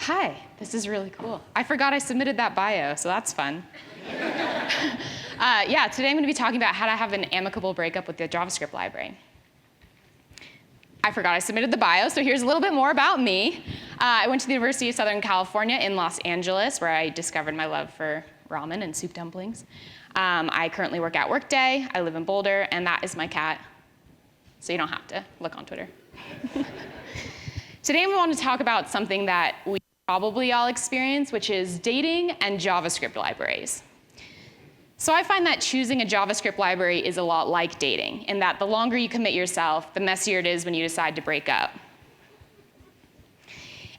Hi, this is really cool. I forgot I submitted that bio, so that's fun. Yeah, today I'm going to be talking about how to have an amicable breakup with the JavaScript library. I forgot I submitted the bio, so here's a little bit more about me. I went to the University of Southern California in Los Angeles, where I discovered my love for ramen and soup dumplings. I currently work at Workday. I live in Boulder, and that is my cat. So you don't have to look on Twitter. Today we want to talk about something that we probably all experience, which is dating and JavaScript libraries. So I find that choosing a JavaScript library is a lot like dating, in that the longer you commit yourself, the messier it is when you decide to break up.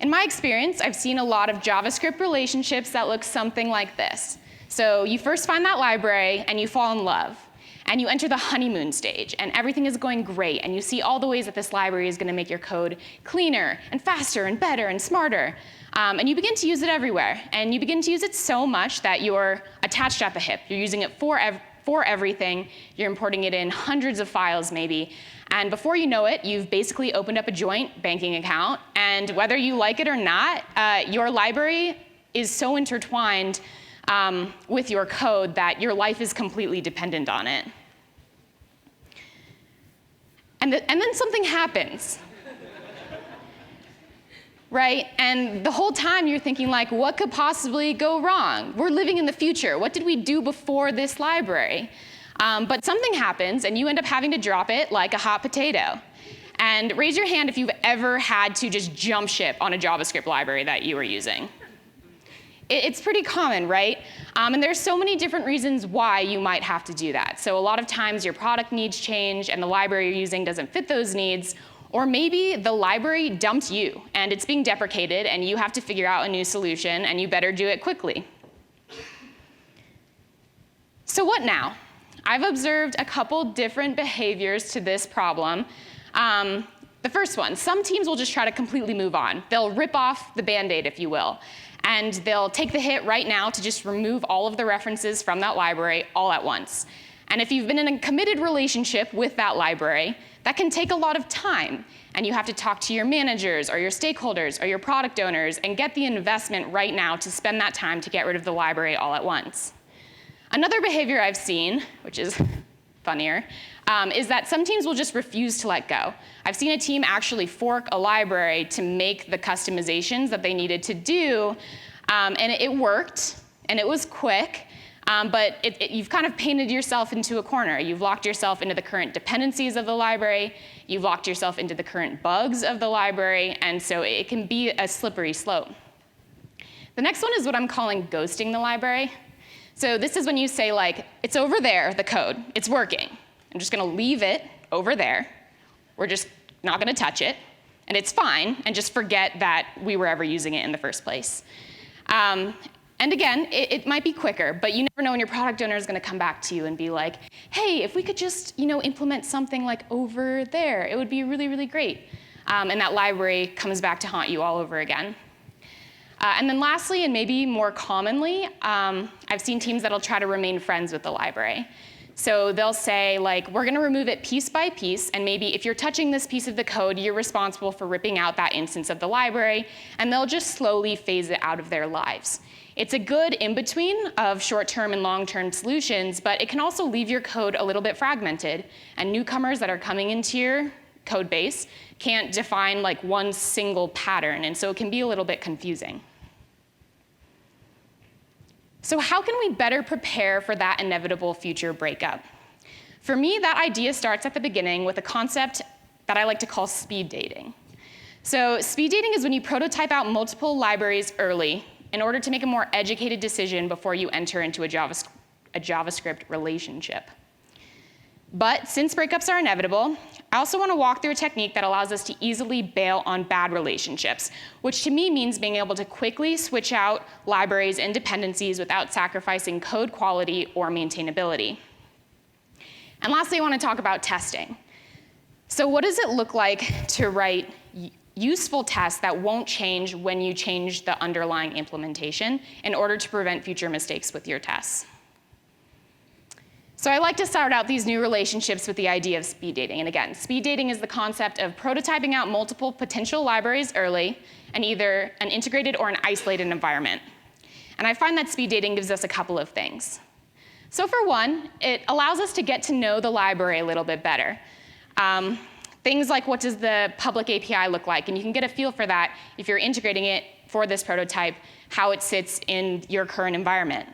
In my experience, I've seen a lot of JavaScript relationships that look something like this. So you first find that library, and you fall in love. And you enter the honeymoon stage, and everything is going great, and you see all the ways that this library is going to make your code cleaner, and faster, and better, and smarter. And you begin to use it everywhere. And you begin to use it so much that you're attached at the hip. You're using it for everything. You're importing it in hundreds of files, maybe. And before you know it, you've basically opened up a joint banking account. And whether you like it or not, your library is so intertwined with your code that your life is completely dependent on it. And then something happens. Right? And the whole time you're thinking, like, what could possibly go wrong? We're living in the future. What did we do before this library? But something happens, and you end up having to drop it like a hot potato. And raise your hand if you've ever had to just jump ship on a JavaScript library that you were using. It's pretty common, right? And there's so many different reasons why you might have to do that. So a lot of times your product needs change, and the library you're using doesn't fit those needs. Or maybe the library dumped you, and it's being deprecated, and you have to figure out a new solution, and you better do it quickly. So what now? I've observed a couple different behaviors to this problem. The first one, some teams will just try to completely move on. They'll rip off the Band-Aid, if you will. And they'll take the hit right now to just remove all of the references from that library all at once. And if you've been in a committed relationship with that library, that can take a lot of time. And you have to talk to your managers or your stakeholders or your product owners and get the investment right now to spend that time to get rid of the library all at once. Another behavior I've seen, which is funnier, is that some teams will just refuse to let go. I've seen a team actually fork a library to make the customizations that they needed to do, and it worked, and it was quick, but you've kind of painted yourself into a corner. You've locked yourself into the current dependencies of the library, you've locked yourself into the current bugs of the library, and so it can be a slippery slope. The next one is what I'm calling ghosting the library. So this is when you say, like, it's over there, the code, it's working. I'm just going to leave it over there. We're just not going to touch it, and it's fine, and just forget that we were ever using it in the first place. And again, it might be quicker, but you never know when your product owner is going to come back to you and be like, hey, if we could just implement something like over there, it would be really, really great. And that library comes back to haunt you all over again. And then lastly, and maybe more commonly, I've seen teams that'll try to remain friends with the library. So they'll say, like, we're going to remove it piece by piece, and maybe if you're touching this piece of the code, you're responsible for ripping out that instance of the library, and they'll just slowly phase it out of their lives. It's a good in-between of short-term and long-term solutions, but it can also leave your code a little bit fragmented, and newcomers that are coming into your code base can't define like one single pattern, and so it can be a little bit confusing. So how can we better prepare for that inevitable future breakup? For me, that idea starts at the beginning with a concept that I like to call speed dating. So speed dating is when you prototype out multiple libraries early in order to make a more educated decision before you enter into a JavaScript relationship. But since breakups are inevitable, I also want to walk through a technique that allows us to easily bail on bad relationships, which to me means being able to quickly switch out libraries and dependencies without sacrificing code quality or maintainability. And lastly, I want to talk about testing. So what does it look like to write useful tests that won't change when you change the underlying implementation in order to prevent future mistakes with your tests? So I like to start out these new relationships with the idea of speed dating. And again, speed dating is the concept of prototyping out multiple potential libraries early in either an integrated or an isolated environment. And I find that speed dating gives us a couple of things. So for one, it allows us to get to know the library a little bit better. Things like, what does the public API look like? And you can get a feel for that if you're integrating it for this prototype, how it sits in your current environment.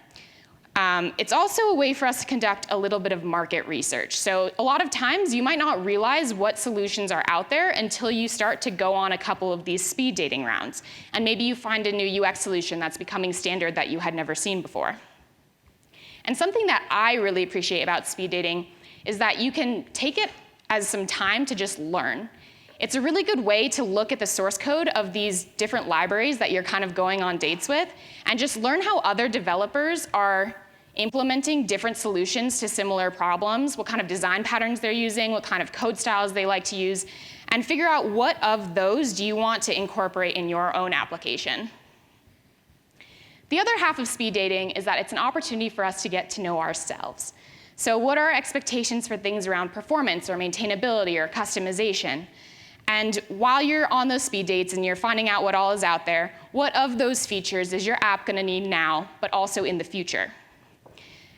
It's also a way for us to conduct a little bit of market research. So a lot of times, you might not realize what solutions are out there until you start to go on a couple of these speed dating rounds. And maybe you find a new UX solution that's becoming standard that you had never seen before. And something that I really appreciate about speed dating is that you can take it as some time to just learn. It's a really good way to look at the source code of these different libraries that you're kind of going on dates with and just learn how other developers are implementing different solutions to similar problems, what kind of design patterns they're using, what kind of code styles they like to use, and figure out what of those do you want to incorporate in your own application. The other half of speed dating is that it's an opportunity for us to get to know ourselves. So what are our expectations for things around performance or maintainability or customization? And while you're on those speed dates and you're finding out what all is out there, what of those features is your app going to need now, but also in the future?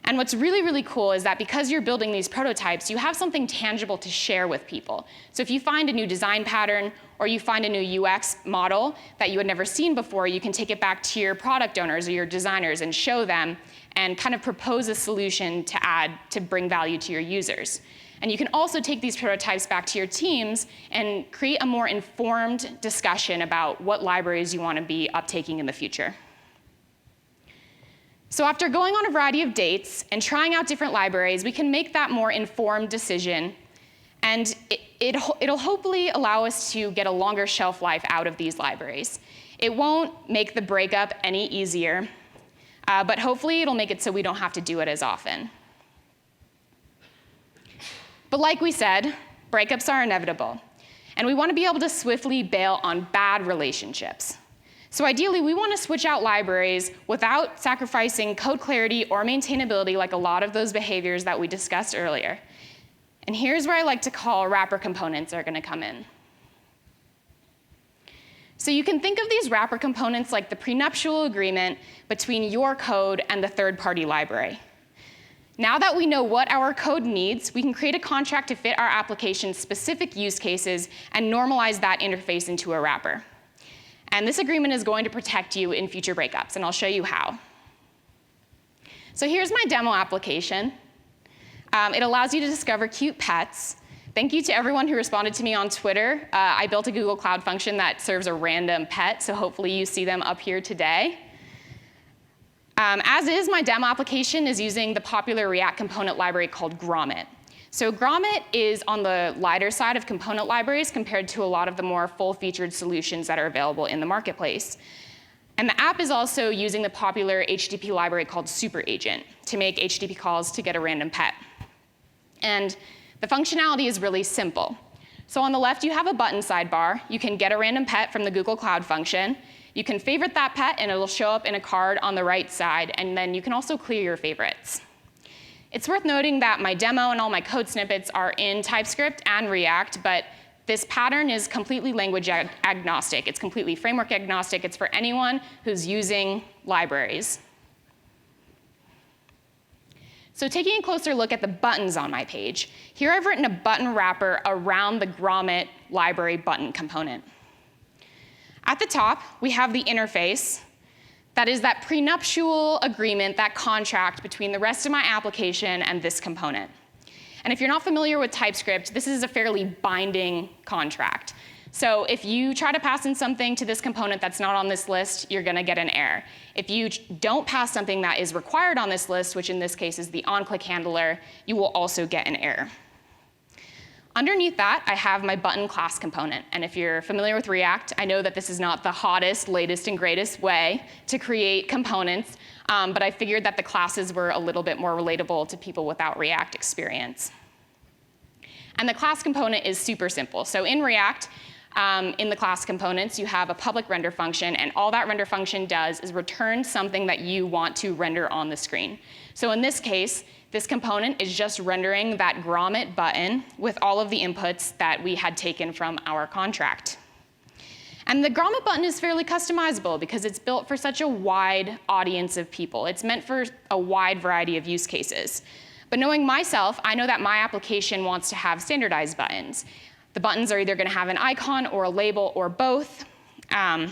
And what's really, really cool is that because you're building these prototypes, you have something tangible to share with people. So if you find a new design pattern or you find a new UX model that you had never seen before, you can take it back to your product owners or your designers and show them and kind of propose a solution to add to bring value to your users. And you can also take these prototypes back to your teams and create a more informed discussion about what libraries you want to be uptaking in the future. So after going on a variety of dates and trying out different libraries, we can make that more informed decision, and it'll hopefully allow us to get a longer shelf life out of these libraries. It won't make the breakup any easier, but hopefully it'll make it so we don't have to do it as often. But like we said, breakups are inevitable, and we want to be able to swiftly bail on bad relationships. So ideally, we want to switch out libraries without sacrificing code clarity or maintainability like a lot of those behaviors that we discussed earlier. And here's where I like to call wrapper components are going to come in. So you can think of these wrapper components like the prenuptial agreement between your code and the third-party library. Now that we know what our code needs, we can create a contract to fit our application's specific use cases and normalize that interface into a wrapper. And this agreement is going to protect you in future breakups, and I'll show you how. So here's my demo application. It allows you to discover cute pets. Thank you to everyone who responded to me on Twitter. I built a Google Cloud function that serves a random pet, so hopefully you see them up here today. As is, my demo application is using the popular React component library called Grommet. So Grommet is on the lighter side of component libraries compared to a lot of the more full-featured solutions that are available in the marketplace. And the app is also using the popular HTTP library called SuperAgent to make HTTP calls to get a random pet. And the functionality is really simple. So on the left, you have a button sidebar. You can get a random pet from the Google Cloud function. You can favorite that pet, and it'll show up in a card on the right side. And then you can also clear your favorites. It's worth noting that my demo and all my code snippets are in TypeScript and React, but this pattern is completely language agnostic. It's completely framework agnostic. It's for anyone who's using libraries. So taking a closer look at the buttons on my page, here I've written a button wrapper around the Grommet library button component. At the top, we have the interface. That is that prenuptial agreement, that contract between the rest of my application and this component. And if you're not familiar with TypeScript, this is a fairly binding contract. So if you try to pass in something to this component that's not on this list, you're going to get an error. If you don't pass something that is required on this list, which in this case is the onClick handler, you will also get an error. Underneath that, I have my button class component. And if you're familiar with React, I know that this is not the hottest, latest, and greatest way to create components, but I figured that the classes were a little bit more relatable to people without React experience. And the class component is super simple. So in React, in the class components, you have a public render function, and all that render function does is return something that you want to render on the screen. So in this case, this component is just rendering that grommet button with all of the inputs that we had taken from our contract. And the grommet button is fairly customizable because it's built for such a wide audience of people. It's meant for a wide variety of use cases. But knowing myself, I know that my application wants to have standardized buttons. The buttons are either going to have an icon or a label or both. And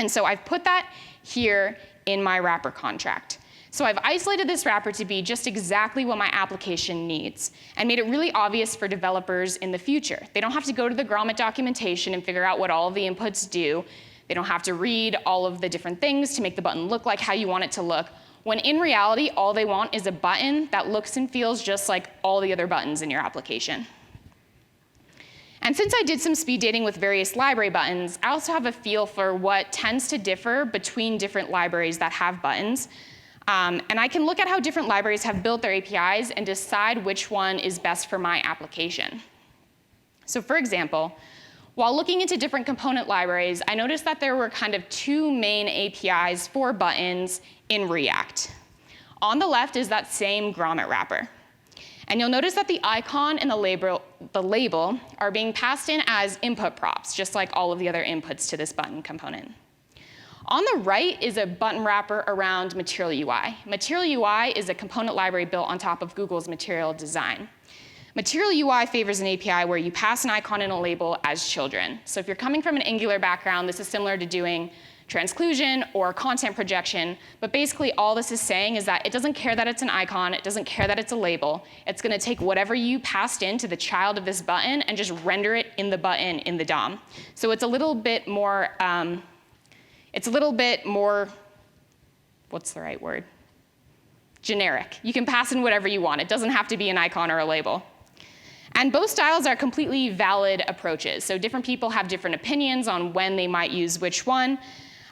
so I've put that here in my wrapper contract. So I've isolated this wrapper to be just exactly what my application needs and made it really obvious for developers in the future. They don't have to go to the grommet documentation and figure out what all of the inputs do. They don't have to read all of the different things to make the button look like how you want it to look, when in reality, all they want is a button that looks and feels just like all the other buttons in your application. And since I did some speed dating with various library buttons, I also have a feel for what tends to differ between different libraries that have buttons. And I can look at how different libraries have built their APIs and decide which one is best for my application. So for example, while looking into different component libraries, I noticed that there were kind of two main APIs for buttons in React. On the left is that same grommet wrapper. And you'll notice that the icon and the label are being passed in as input props, just like all of the other inputs to this button component. On the right is a button wrapper around MaterialUI. MaterialUI is a component library built on top of Google's Material design. MaterialUI favors an API where you pass an icon and a label as children. So if you're coming from an Angular background, this is similar to doing transclusion or content projection, but basically all this is saying is that it doesn't care that it's an icon, it doesn't care that it's a label, it's going to take whatever you passed in to the child of this button and just render it in the button in the DOM. So it's a little bit more, what's the right word? Generic. You can pass in whatever you want. It doesn't have to be an icon or a label. And both styles are completely valid approaches. So different people have different opinions on when they might use which one.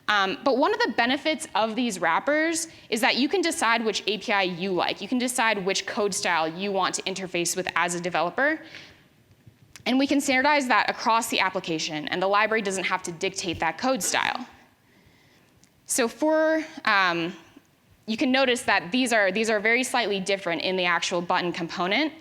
But one of the benefits of these wrappers is that you can decide which API you like. You can decide which code style you want to interface with as a developer. And we can standardize that across the application, and the library doesn't have to dictate that code style. So you can notice that these are very slightly different in the actual button component,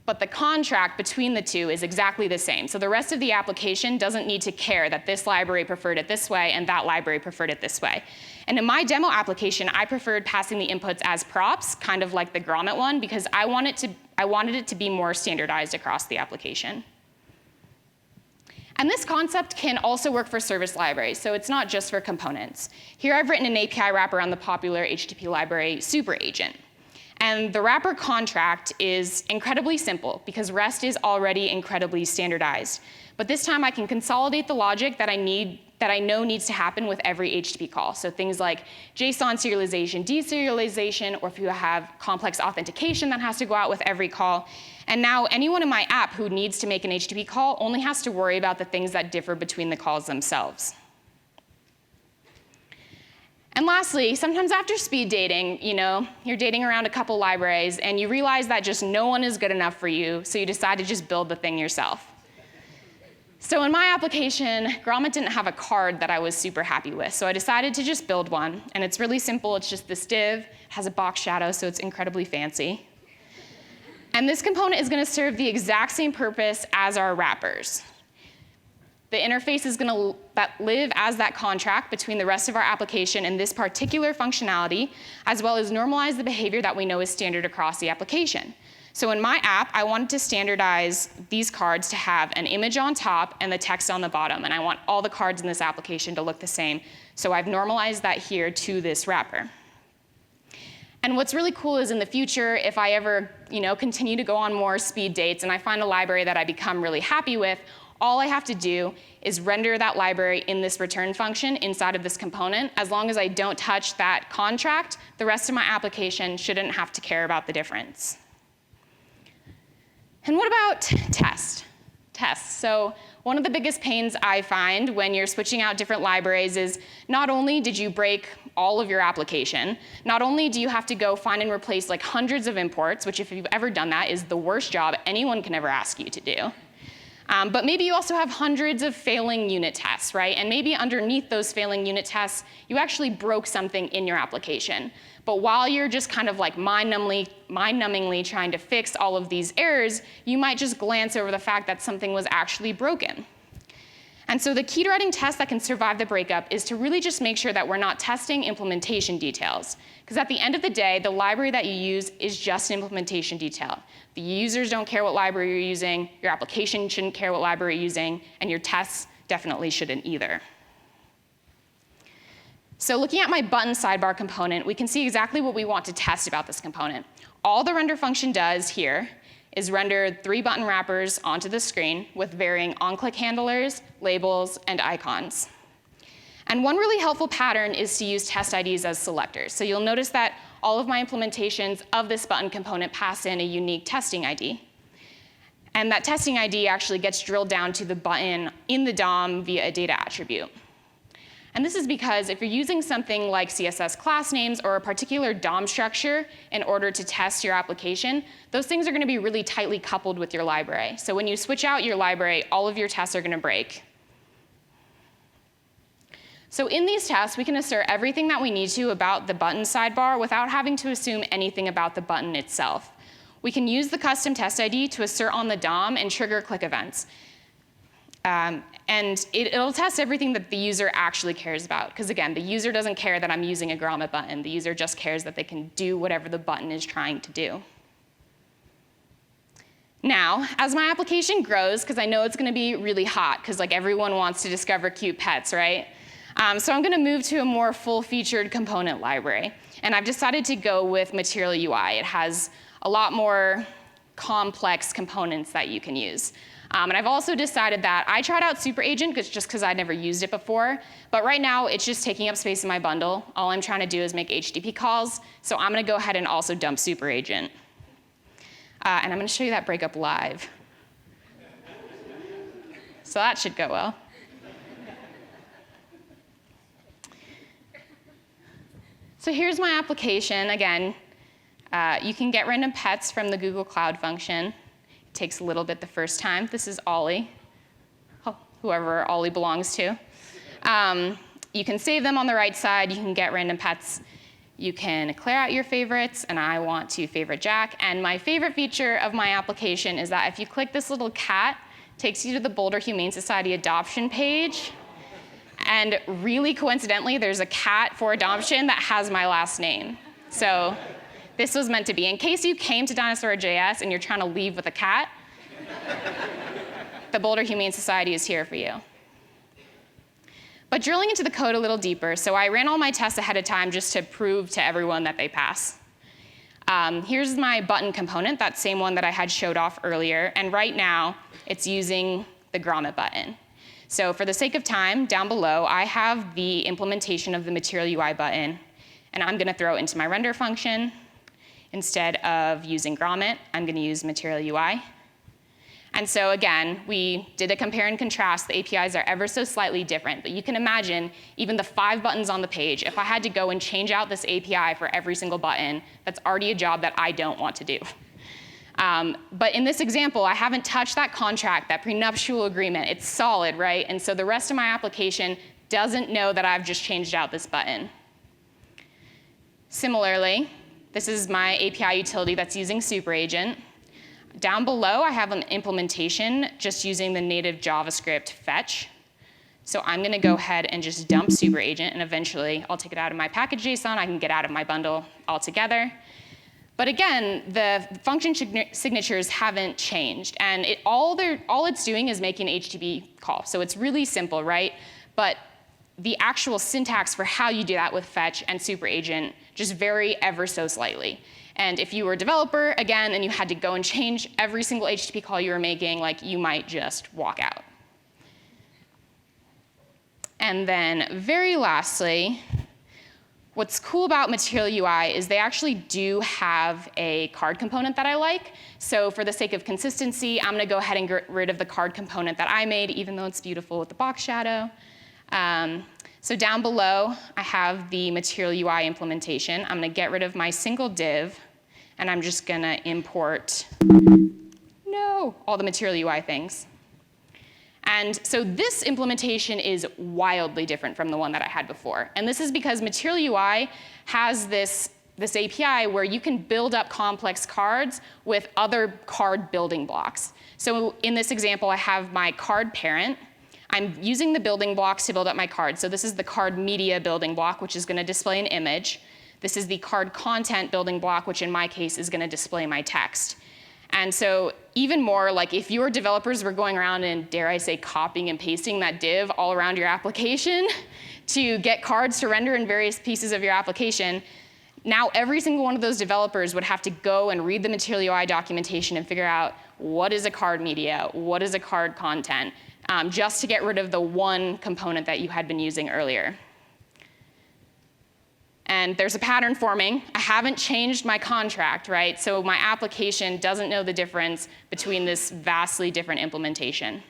but the contract between the two is exactly the same. So the rest of the application doesn't need to care that this library preferred it this way and that library preferred it this way. And in my demo application, I preferred passing the inputs as props, kind of like the grommet one, because I wanted it to be more standardized across the application. And this concept can also work for service libraries, so it's not just for components. Here I've written an API wrapper on the popular HTTP library SuperAgent. And the wrapper contract is incredibly simple because REST is already incredibly standardized. But this time I can consolidate the logic that I know needs to happen with every HTTP call. So things like JSON serialization, deserialization, or if you have complex authentication that has to go out with every call. And now anyone in my app who needs to make an HTTP call only has to worry about the things that differ between the calls themselves. And lastly, sometimes after speed dating, you're dating around a couple libraries and you realize that just no one is good enough for you, so you decide to just build the thing yourself. So in my application, grommet didn't have a card that I was super happy with, so I decided to just build one. And it's really simple. It's just this div, has a box shadow, so it's incredibly fancy. And this component is going to serve the exact same purpose as our wrappers. The interface is going to live as that contract between the rest of our application and this particular functionality, as well as normalize the behavior that we know is standard across the application. So in my app, I wanted to standardize these cards to have an image on top and the text on the bottom, and I want all the cards in this application to look the same. So I've normalized that here to this wrapper. And what's really cool is in the future, if I ever continue to go on more speed dates and I find a library that I become really happy with, all I have to do is render that library in this return function inside of this component. As long as I don't touch that contract, the rest of my application shouldn't have to care about the difference. And what about tests? So one of the biggest pains I find when you're switching out different libraries is not only did you break all of your application, not only do you have to go find and replace hundreds of imports, which if you've ever done that is the worst job anyone can ever ask you to do. But maybe you also have hundreds of failing unit tests, right? And maybe underneath those failing unit tests, you actually broke something in your application. But while you're just kind of like mind-numbingly trying to fix all of these errors, you might just glance over the fact that something was actually broken. And so the key to writing tests that can survive the breakup is to really just make sure that we're not testing implementation details. Because at the end of the day, the library that you use is just an implementation detail. The users don't care what library you're using, your application shouldn't care what library you're using, and your tests definitely shouldn't either. So looking at my button sidebar component, we can see exactly what we want to test about this component. All the render function does here is render 3 button wrappers onto the screen with varying on-click handlers, labels, and icons. And one really helpful pattern is to use test IDs as selectors. So you'll notice that all of my implementations of this button component pass in a unique testing ID. And that testing ID actually gets drilled down to the button in the DOM via a data attribute. And this is because if you're using something like CSS class names or a particular DOM structure in order to test your application, those things are going to be really tightly coupled with your library. So when you switch out your library, all of your tests are going to break. So in these tests, we can assert everything that we need to about the button sidebar without having to assume anything about the button itself. We can use the custom test ID to assert on the DOM and trigger click events. And it'll test everything that the user actually cares about. Because again, the user doesn't care that I'm using a grommet button. The user just cares that they can do whatever the button is trying to do. Now, as my application grows, because I know it's going to be really hot, because like everyone wants to discover cute pets, right? So I'm going to move to a more full-featured component library. And I've decided to go with MaterialUI. It has a lot more complex components that you can use. And I've also decided that I tried out Super Agent just because I'd never used it before. But right now, it's just taking up space in my bundle. All I'm trying to do is make HTTP calls. So I'm going to go ahead and also dump Super Agent. And I'm going to show you that breakup live. So that should go well. So here's my application. Again, you can get random pets from the Google Cloud function. Takes a little bit the first time. This is Ollie, whoever Ollie belongs to. You can save them on the right side. You can get random pets. You can clear out your favorites, and I want to favorite Jack. And my favorite feature of my application is that if you click this little cat, it takes you to the Boulder Humane Society adoption page. And really coincidentally, there's a cat for adoption that has my last name. So this was meant to be. In case you came to DinosaurJS and you're trying to leave with a cat, the Boulder Humane Society is here for you. But drilling into the code a little deeper, so I ran all my tests ahead of time just to prove to everyone that they pass. Here's my button component, that same one that I had showed off earlier. And right now, it's using the grommet button. So for the sake of time, down below, I have the implementation of the MaterialUI button. And I'm going to throw it into my render function. Instead of using grommet, I'm going to use MaterialUI. And so again, we did a compare and contrast. The APIs are ever so slightly different. But you can imagine, even the 5 buttons on the page, if I had to go and change out this API for every single button, that's already a job that I don't want to do. But in this example, I haven't touched that contract, that prenuptial agreement. It's solid, right? And so the rest of my application doesn't know that I've just changed out this button. Similarly, this is my API utility that's using Super Agent. Down below, I have an implementation just using the native JavaScript fetch. So I'm going to go ahead and just dump Super Agent, and eventually I'll take it out of my package.json. I can get out of my bundle altogether. But again, the function signatures haven't changed. And all it's doing is making an HTTP call. So it's really simple, right? But the actual syntax for how you do that with fetch and Super Agent just vary ever so slightly. And if you were a developer, again, and you had to go and change every single HTTP call you were making, like, you might just walk out. And then very lastly, what's cool about MaterialUI is they actually do have a card component that I like. So for the sake of consistency, I'm going to go ahead and get rid of the card component that I made, even though it's beautiful with the box shadow. So down below, I have the MaterialUI implementation. I'm going to get rid of my single div, and I'm just going to import all the MaterialUI things. And so this implementation is wildly different from the one that I had before. And this is because MaterialUI has this API where you can build up complex cards with other card building blocks. So in this example, I have my card parent. I'm using the building blocks to build up my card. So this is the card media building block, which is going to display an image. This is the card content building block, which in my case is going to display my text. And so even more, like if your developers were going around and, dare I say, copying and pasting that div all around your application to get cards to render in various pieces of your application, now every single one of those developers would have to go and read the MaterialUI documentation and figure out what is a card media, what is a card content, just to get rid of the one component that you had been using earlier. And there's a pattern forming. I haven't changed my contract, right? So my application doesn't know the difference between this vastly different implementation.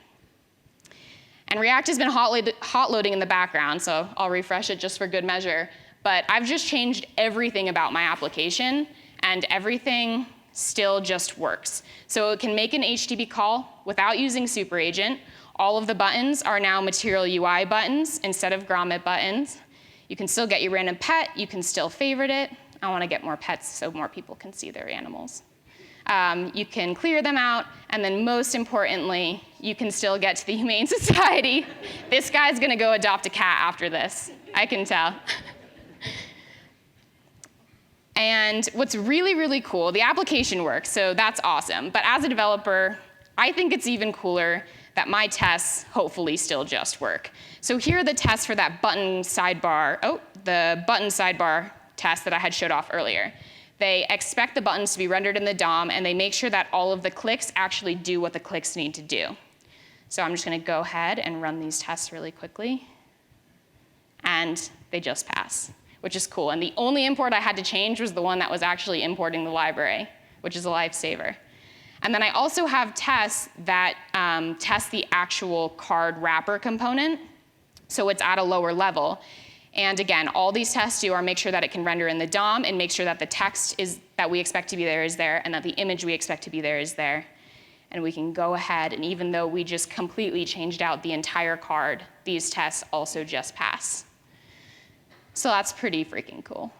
And React has been hot loading in the background, so I'll refresh it just for good measure. But I've just changed everything about my application, and everything still just works. So it can make an HTTP call without using super agent. All of the buttons are now MaterialUI buttons instead of grommet buttons. You can still get your random pet. You can still favorite it. I want to get more pets so more people can see their animals. You can clear them out. And then most importantly, you can still get to the Humane Society. This guy's going to go adopt a cat after this. I can tell. And what's really, really cool, the application works, so that's awesome. But as a developer, I think it's even cooler that my tests hopefully still just work. So here are the tests for that button sidebar, the button sidebar test that I had showed off earlier. They expect the buttons to be rendered in the DOM, and they make sure that all of the clicks actually do what the clicks need to do. So I'm just going to go ahead and run these tests really quickly. And they just pass, which is cool. And the only import I had to change was the one that was actually importing the library, which is a lifesaver. And then I also have tests that test the actual card wrapper component, so it's at a lower level. And again, all these tests do are make sure that it can render in the DOM and make sure that the text that we expect to be there is there, and that the image we expect to be there is there. And we can go ahead, and even though we just completely changed out the entire card, these tests also just pass. So that's pretty freaking cool.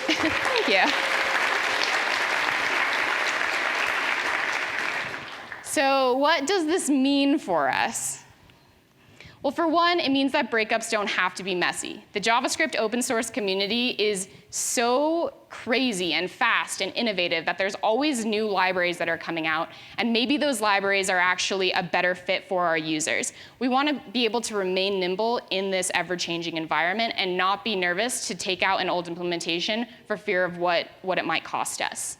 Thank you. So what does this mean for us? Well, for one, it means that breakups don't have to be messy. The JavaScript open source community is so crazy and fast and innovative that there's always new libraries that are coming out, and maybe those libraries are actually a better fit for our users. We want to be able to remain nimble in this ever-changing environment and not be nervous to take out an old implementation for fear of what it might cost us.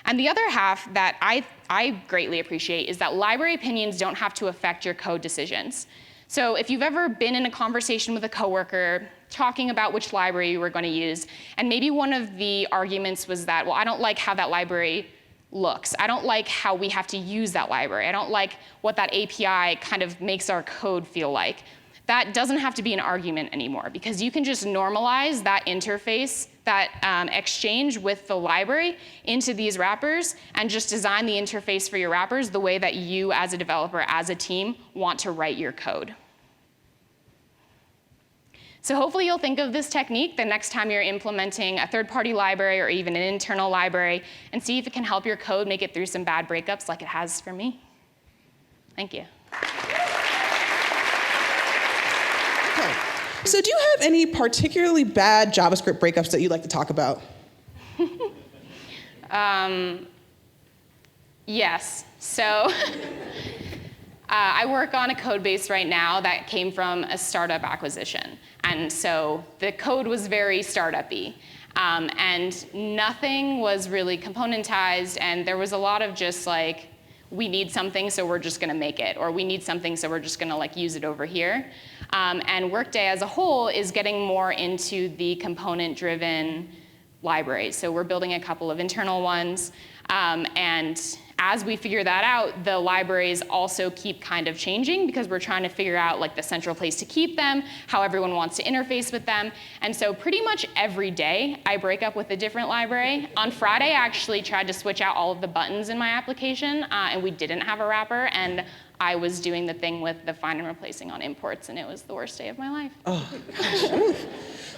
And the other half that I greatly appreciate is that library opinions don't have to affect your code decisions. So if you've ever been in a conversation with a coworker talking about which library you were going to use, and maybe one of the arguments was that, well, I don't like how that library looks. I don't like how we have to use that library. I don't like what that API kind of makes our code feel like. That doesn't have to be an argument anymore, because you can just normalize that interface, that exchange with the library into these wrappers, and just design the interface for your wrappers the way that you as a developer, as a team, want to write your code. So hopefully you'll think of this technique the next time you're implementing a third-party library or even an internal library, and see if it can help your code make it through some bad breakups like it has for me. Thank you. Okay. So do you have any particularly bad JavaScript breakups that you'd like to talk about? Yes. So I work on a code base right now that came from a startup acquisition. And so the code was very startup-y. And nothing was really componentized, and there was a lot of just like, we need something, so we're just going to make it, or we need something, so we're just going to like use it over here. And Workday as a whole is getting more into the component-driven libraries. So we're building a couple of internal ones. And as we figure that out, the libraries also keep kind of changing because we're trying to figure out like the central place to keep them, how everyone wants to interface with them. And so pretty much every day, I break up with a different library. On Friday, I actually tried to switch out all of the buttons in my application, and we didn't have a wrapper. And I was doing the thing with the find and replacing on imports, and it was the worst day of my life. Oh, gosh.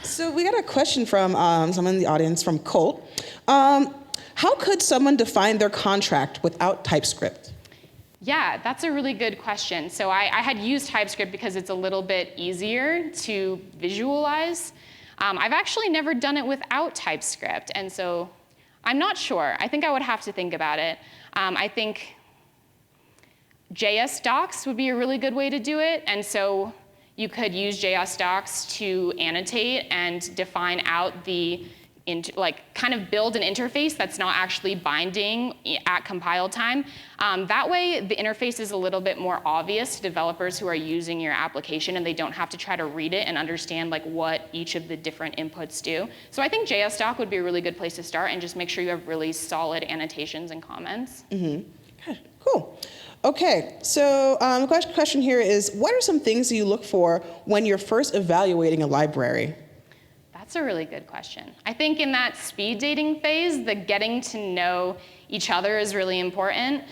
So we got a question from someone in the audience, from Colt. How could someone define their contract without TypeScript? Yeah, that's a really good question. So I had used TypeScript because it's a little bit easier to visualize. I've actually never done it without TypeScript, and so I'm not sure. I think I would have to think about it. I think JS docs would be a really good way to do it, and so you could use JS docs to annotate and define out the, kind of build an interface that's not actually binding at compile time. That way, the interface is a little bit more obvious to developers who are using your application, and they don't have to try to read it and understand like what each of the different inputs do. So I think JS doc would be a really good place to start, and just make sure you have really solid annotations and comments. Mm-hmm. Okay, cool. Okay, so the question here is, what are some things you look for when you're first evaluating a library? That's a really good question. I think in that speed dating phase, the getting to know each other is really important.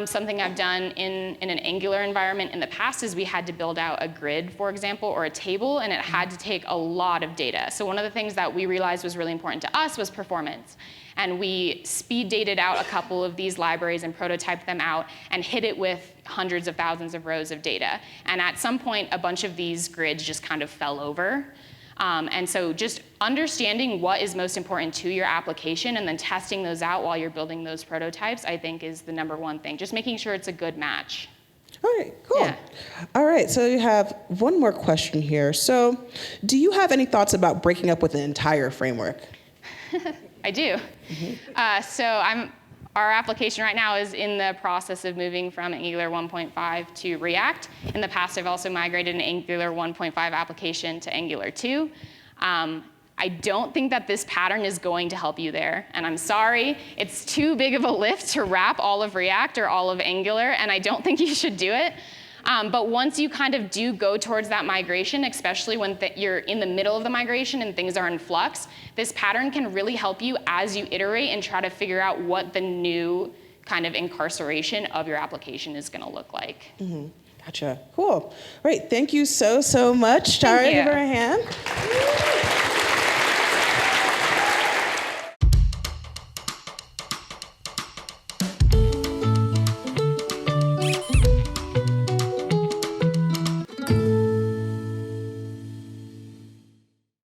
Something I've done in an Angular environment in the past is we had to build out a grid, for example, or a table, and it had to take a lot of data. So one of the things that we realized was really important to us was performance. And we speed dated out a couple of these libraries and prototyped them out and hit it with hundreds of thousands of rows of data. And at some point, a bunch of these grids just kind of fell over. And so just understanding what is most important to your application and then testing those out while you're building those prototypes, I think is the #1 thing. Just making sure it's a good match. All right, cool. Yeah. All right, so you have one more question here. So do you have any thoughts about breaking up with an entire framework? I do. Mm-hmm. So our application right now is in the process of moving from Angular 1.5 to React. In the past, I've also migrated an Angular 1.5 application to Angular 2. I don't think that this pattern is going to help you there. And I'm sorry, it's too big of a lift to wrap all of React or all of Angular, and I don't think you should do it. But once you kind of do go towards that migration, especially when you're in the middle of the migration and things are in flux, this pattern can really help you as you iterate and try to figure out what the new kind of incarceration of your application is going to look like. Mm-hmm. Gotcha. Cool. All right. Thank you so much. Daria, give her a hand.